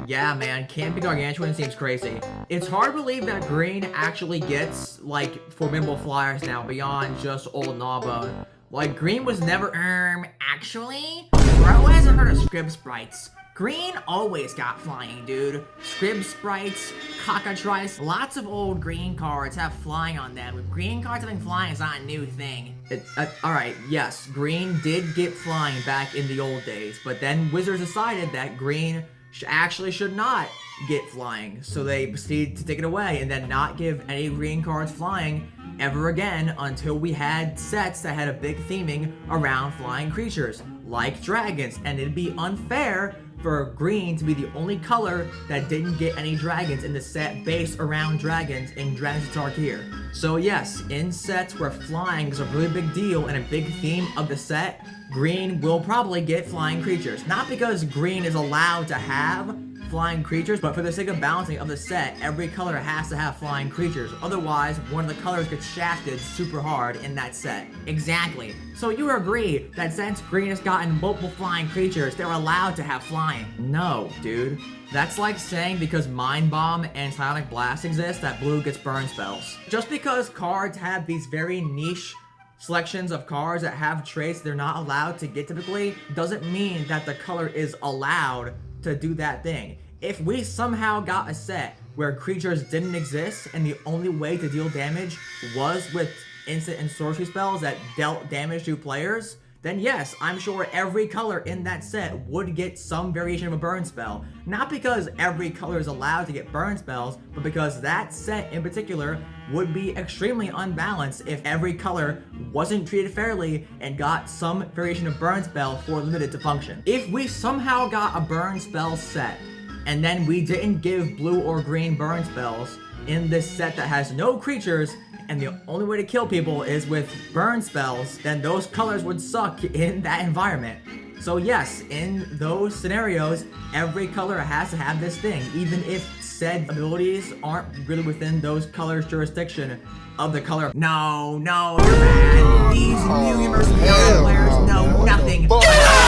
Yeah, man, Camping Gargantuan seems crazy. It's hard to believe that green actually gets, like, formidable flyers now beyond just old Gnawbone. Like, green was never, actually? Bro hasn't heard of Scrib Sprites. Green always got flying, dude. Scrib Sprites, Cockatrice, lots of old green cards have flying on them. Green cards having flying is not a new thing. Alright, yes, green did get flying back in the old days, but then Wizards decided that green actually should not get flying, so they proceeded to take it away and then not give any green cards flying ever again until we had sets that had a big theming around flying creatures, like dragons, and it'd be unfair for green to be the only color that didn't get any dragons in the set based around dragons in Dragons of Tarkir. So yes, in sets where flying is a really big deal and a big theme of the set, green will probably get flying creatures. Not because green is allowed to have flying creatures, but for the sake of balancing of the set, every color has to have flying creatures. Otherwise, one of the colors gets shafted super hard in that set. Exactly. So you agree that since green has gotten multiple flying creatures, they're allowed to have flying? No, dude. That's like saying because Mind Bomb and Psionic Blast exist, that blue gets burn spells. Just because cards have these very niche selections of cards that have traits they're not allowed to get typically, doesn't mean that the color is allowed to do that thing. If we somehow got a set where creatures didn't exist and the only way to deal damage was with instant and sorcery spells that dealt damage to players, then yes, I'm sure every color in that set would get some variation of a burn spell. Not because every color is allowed to get burn spells, but because that set in particular would be extremely unbalanced if every color wasn't treated fairly and got some variation of burn spell for limited to function. If we somehow got a burn spell set, and then we didn't give blue or green burn spells in this set that has no creatures, and the only way to kill people is with burn spells, then those colors would suck in that environment. So yes, in those scenarios, every color has to have this thing, even if said abilities aren't really within those colors' jurisdiction of the color. No, you're bad. These new universe players know nothing.